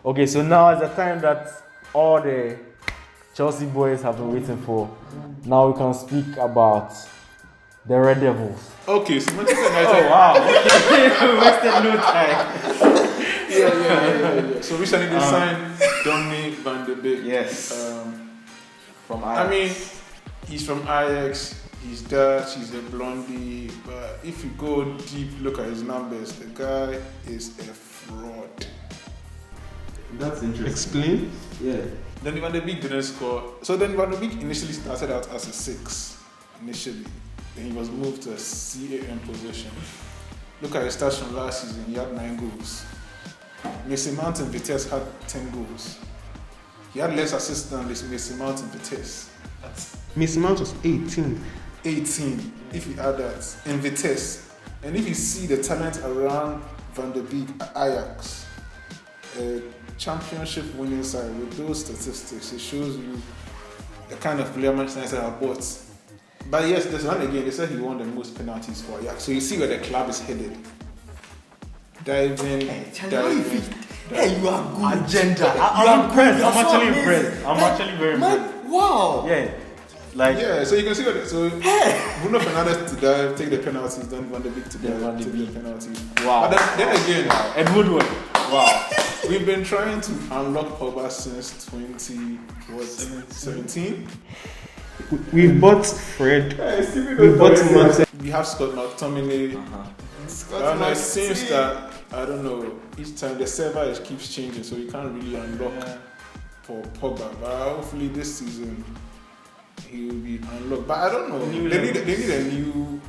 Okay, so now is the time that all the Chelsea boys have been waiting for. Now we can speak about the Red Devils. Okay, so Manchester United. Oh wow! Wasted no time. Yeah. So recently they signed Donny van de Beek. Yes. From Ajax. I mean, he's from Ajax. He's Dutch. He's a blondie. But if you go deep, look at his numbers. The guy is a fraud. That's interesting. Explain. Yeah. Donny van de Beek didn't score. So Donny van de Beek initially started out as a 6. Initially, then he was moved to a CAM position. Look at his stats from last season. He had 9 goals. Mason Mount and Vitesse had 10 goals. He had less assists than Mason Mount and Vitesse. Mason Mount was 18. 18, if you add that, in Vitesse. And if you see the talent around Van der Beek at Ajax, a championship winning side with those statistics, it shows you the kind of player Manchester United have bought. But yes, there's one again, they said he won the most penalties for Ajax. So you see where the club is headed. Diving. Hey, you are good. Agenda. I'm impressed. I'm actually impressed. I'm actually very impressed. Wow. Yeah. Like. Yeah, so you can see what it, so Bruno Fernandes to dive, take the penalties, then Van der Beek to dive, take the penalties. Wow. But then again, Ed Woodward. Wow. We've been trying to unlock Pogba since 2017. We bought Fred. We bought Martin. We have Scott McTominay. It seems that, I don't know, each time the server keeps changing, so you can't really unlock for Pogba. But hopefully this season he will be unlocked. But I don't know. They need a new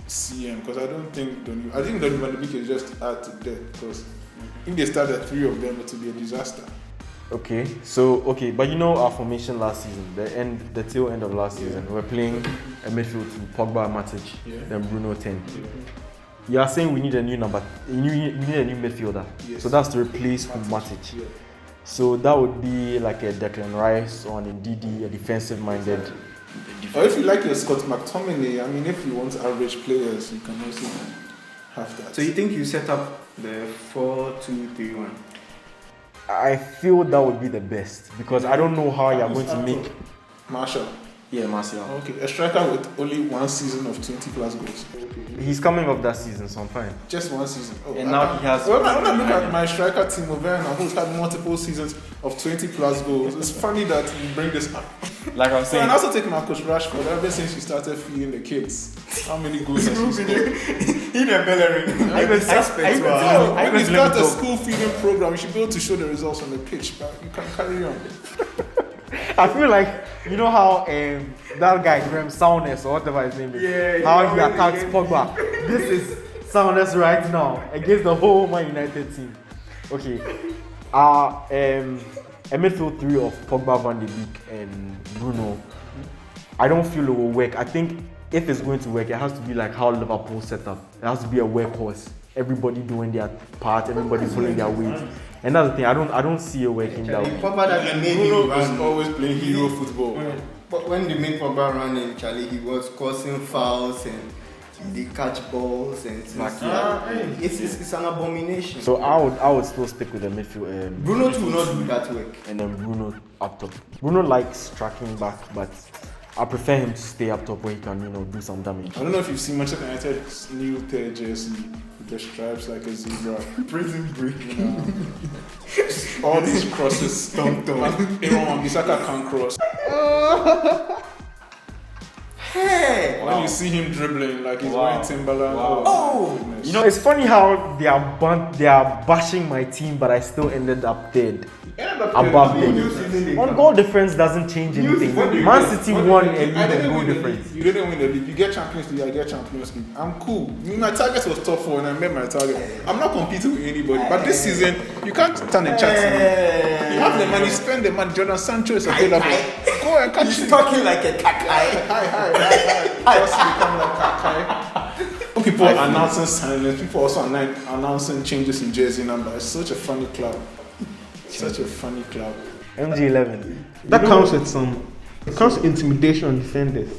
CM because I think Donny van de Beek is just add to death because if they start at 3 of them, it will be a disaster. Okay, but you know our formation last season, the tail end of last season, we were playing a midfield to Pogba, Matic, then Bruno 10. Yeah. You are saying we need a new you need a new midfielder. Yes. So that's to replace Matic. Yeah. So that would be like a Declan Rice or an Ndidi, a defensive-minded. Or if you like your Scott McTominay, I mean, if you want average players, you can also have that. So you think you set up the 4-2-3-1? I feel that would be the best because I don't know how you're going to make Marshall. Yeah, Martial. Okay, a striker with only 1 season of 20 plus goals. He's coming off that season, so I'm fine. Just 1 season. Oh, and now he has. When I look at my striker Timo Werner, who's had multiple seasons of 20 plus goals, it's funny that you bring this up. Like I'm saying. And also take Marcus Rashford. Ever since he started feeding the kids, how many goals has he scored? In a Bellerin. I even suspect. When you start a school feeding program, you should be able to show the results on the pitch, but you can carry on. I feel like, you know how that guy, Graham Soundness or whatever his name is, he attacks Pogba. This is Soundness right now against the whole Man United team. Okay, a midfield 3 of Pogba, Van de Beek and Bruno, I don't feel it will work. I think if it's going to work, it has to be like how Liverpool set up. It has to be a workhorse. Everybody doing their part, everybody pulling their weight. And that's the thing, I don't see it working that way. Pogba that made Bruno him run. was always playing hero football. But when they made Pogba run in Charlie, he was causing fouls and they catch balls and things like that. It's an abomination. So I would still stick with the midfield. Bruno too will not do that work. And then Bruno up top. Bruno likes tracking back, but I prefer him to stay up top where he can, do some damage. I don't know if you've seen Manchester United's new third jersey with the stripes like a zebra. Prison break. All these crosses. Aaron Wan-Bissaka can't cross. Hey! When you see him dribbling like he's wearing Timberland. Wow. Oh! Goodness. It's funny how they are bashing my team, but I still ended up dead. Above them. On goal difference doesn't change anything. Man City won a league on goal difference. You didn't win the league. You get Champions League, I get Champions League. I'm cool. My target was top 4 and I met my target. I'm not competing with anybody. But this season, you can't turn and chat to me. You have the money, spend the money. Jordan Sancho is available. Go and catch He's talking like a kakai. Hi. Just become like kakai. People are announcing signings. People also announcing changes in jersey number. It's such a funny club. Such a funny club. MG11. That comes with some It comes to intimidation on defenders.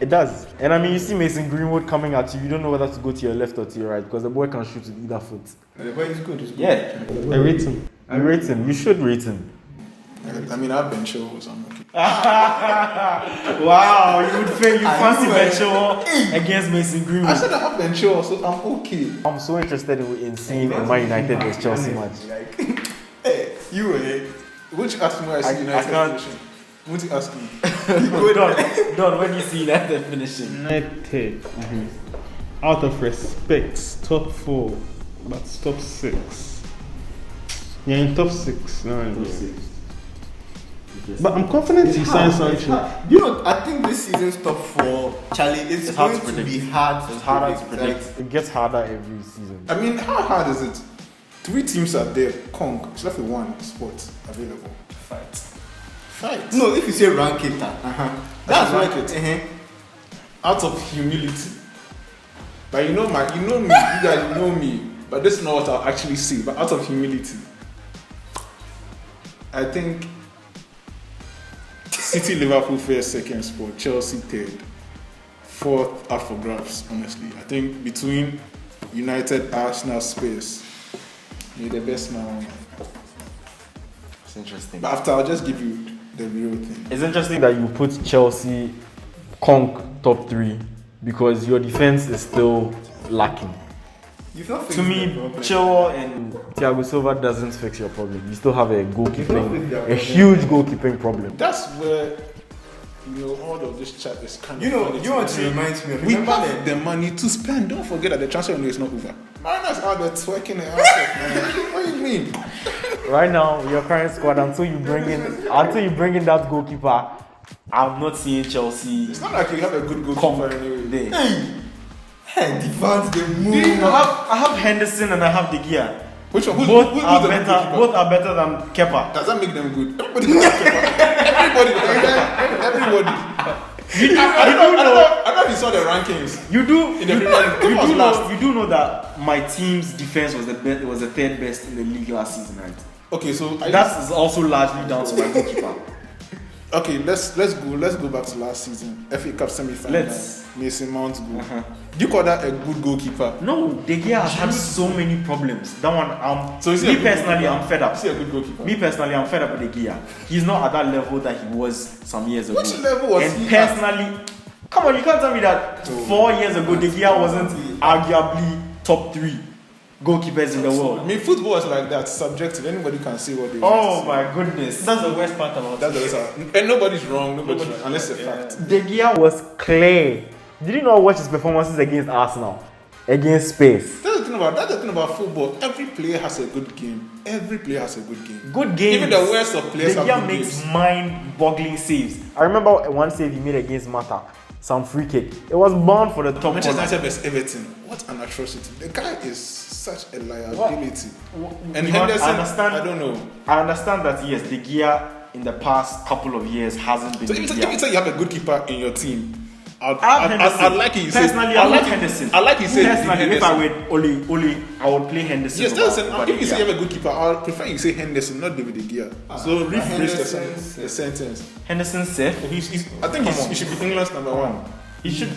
It does. And I mean, you see Mason Greenwood coming at you. You don't know whether to go to your left or to your right because the boy can shoot with either foot. The boy is good. He's good. Yeah. I rate him. You rate him. You should rate him. I mean, I've been sure so I'm okay. Wow, you would fail. You fancy Bencho against Mason Greenwood. I said I have been sure, so I'm okay. I'm so interested in seeing a Man United vs Chelsea match. Hey, you Which ask me where I see United can't- finishing? Won't you ask me? Don, when do you see United finishing? United, out of respect, top 4, but top 6. Yeah, in top 6. No, but I'm confident he signs something. You know, I think this season's top 4, Charlie, it's hard going to to predict. be hard. It's harder to predict. It gets harder every season. I mean, how hard is it? 3 teams are there. Kong, it's left with 1 spot available. Fight. No, if you say rank it, That's rank it. Out of humility. But you know me, you guys know me. But this is not what I'll actually say. But out of humility, I think City, Liverpool first, second spot, Chelsea third, fourth up for grabs. Honestly, I think between United, Arsenal, Spurs, you're the best now. It's interesting. But after, I'll just give you the real thing. It's interesting that you put Chelsea, Conk top 3 because your defense is still lacking. You've not To me, Chilwell and Thiago Silva doesn't fix your problem. You still have a huge goalkeeping problem. That's where all of this chat is kind of. You want to remind me of. We have the money to spend. Don't forget that the transfer window is not over. Miners out there twerking the ass off, man. What do you mean? Right now, your current squad, until you bring in that goalkeeper, I'm not seeing Chelsea. It's not like you have a good goalkeeper anyway. Hey, the fans they move. I have Henderson and I have De Gea. Which one? Both Who's are the better. goalkeeper? Both are better than Kepa. Does that make them good? Everybody does have Kepa. Everybody does have Kepa. Everybody. I don't know if you saw the rankings. You do. In the Premier League. Kepa was last. You do know that my team's defense was the best. It was the 3rd best in the league last season, right? Okay, so That is also largely down to my goalkeeper. Okay, let's go back to last season. FA Cup semi-final. Mason Mount's goal. Do you call that a good goalkeeper? No, De Gea has had so many problems. That one, So is he a me good personally, goalkeeper? I'm fed up. Is he a good goalkeeper? Me personally, I'm fed up with De Gea. He's not at that level that he was some years ago. Which level was and he personally, come on, you can't tell me that 4 years ago De Gea wasn't arguably top 3 goalkeepers in the world. I mean, football is like that, subjective. Anybody can say what they Oh want. my goodness. That's the worst part about That's the result. And nobody's wrong, unless it's a fact. De Gea was clear. Did you not watch his performances against Arsenal? Against Spurs? That's the thing about football. Every player has a good game. Every player has a good game. Good games. Even the worst of players De have Gea good makes games. mind-boggling saves. I remember one save he made against Mata. Some free kick. It was bound for the top Manchester corner. United vs Everton. What an atrocity. The guy is such a liability. And You know, Henderson, I don't know. I understand that yes, De Gea in the past couple of years hasn't been. So De if Gea. you say you have a good keeper in your team, I have Henderson. I'd like you say. Personally, I like Henderson. I like you say. Personally, if I were Ole, I would play Henderson. Yes, over if De you say Gea. you have a good keeper, I'll prefer you say Henderson, not David De Gea. So rephrase the sentence. Henderson's safe. I think he should be England's number 1. He should.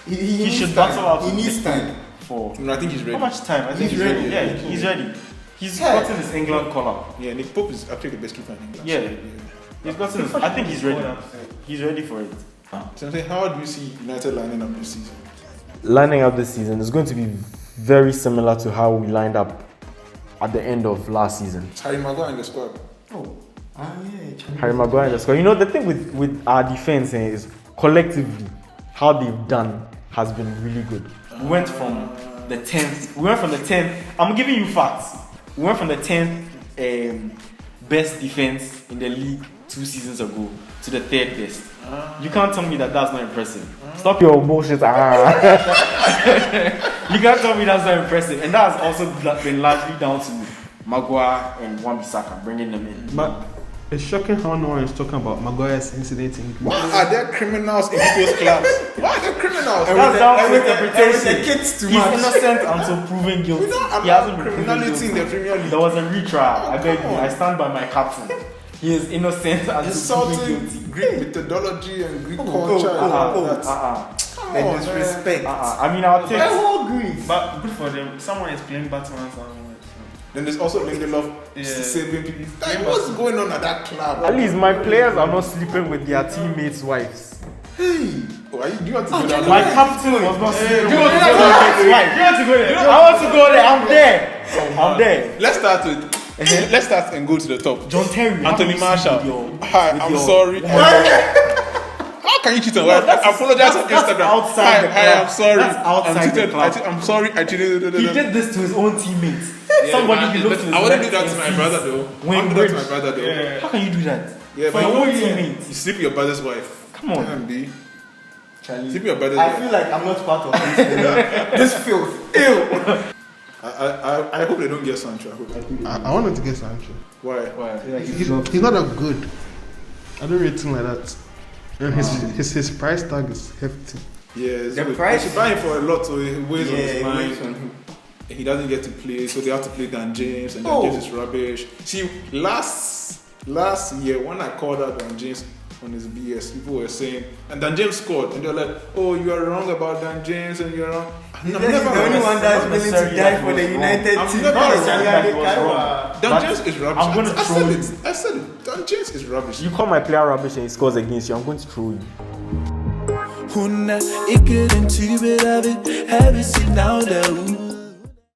He He should needs battle time. out. He needs time. For No, I think he's ready. how much time? I think He's ready. Yeah, he's ready. He's Yeah. gotten his England collar. Yeah, Nick Pope is actually the best keeper in England. Yeah. He's gotten his. I think he's ready. He's ready for it. So I'm saying, how do you see United lining up this season? Lining up this season is going to be very similar to how we lined up at the end of last season. Harry Maguire in the squad. Harry Maguire in the squad. You know, the thing with our defense is collectively how they've done has been really good. We went from the 10th. I'm giving you facts. We went from the 10th best defense in the league 2 seasons ago to the 3rd best. You can't tell me that that's not impressive. Stop your bullshit. You can't tell me that's not impressive. And that has also been largely down to Maguire and Wan-Bissaka bringing them in. But it's shocking how no one is talking about Maguire's incident in Why are there criminals in people's clubs? Why are there criminals? That's down to Everything- interpretation. everything kids too He's much. innocent until proven guilty. We don't He hasn't allow been proven criminality guilty. in the Premier League. There was a retrial. I beg come you. on. I stand by my captain. He is innocent and insulting Greek methodology and Greek culture. The disrespect. I mean, I'll take. All Greece. But good for them. Someone is playing Batman. Then there's also Lindelof saving people. Like, what's going on at that club? At least my players are not sleeping with their teammates' wives. Hey, do you want to go down? My captain was not sleeping with You want to his go teammates' wife. You want to go there? I want to go there. I'm there. I'm there. Let's start with. Let's start and go to the top. John Terry. Anthony Marshall. Hi, with I'm your- sorry. How can you cheat on wife? I apologize on that's Instagram. outside the Hi, club. I'm sorry. That's outside the club. I'm sorry. I cheated. He did this to his own teammates. Yeah, Somebody he but looked to his I wouldn't do left that to and my sees brother though. Wayne I wouldn't do that to my Bridge. brother though. Yeah. How can you do that? Yeah, For but your you own know, teammates. you sleep with your brother's wife. Come on. Can be. Charlie, Sleep with your brother's I wife. feel like I'm not part of this. This filth. Ew. I hope they don't get Sancho. I wanted to get Sancho. Why? He's not that good. I don't rate him like that. And his price tag is hefty. Yeah, it's The good. price- They should buy him for a lot, so he weighs on his Yeah, mind. weighs on him. He doesn't get to play, so they have to play Dan James, and Dan Oh. James is rubbish. See, last year when I called out Dan James on his BS, people were saying, and Dan James scored, and they're like, "Oh, you are wrong about Dan James, and you're wrong." I'm He's never the only wrong. one that's willing to die for the United I'm team. never Not wrong. necessarily That he the was kind wrong. of- Dan But James is rubbish. I'm gonna I throw said you. it. I said it. Dan James is rubbish. You call my player rubbish and he scores against you, I'm going to throw you. Hon är icke den typen av det. Här vi ser now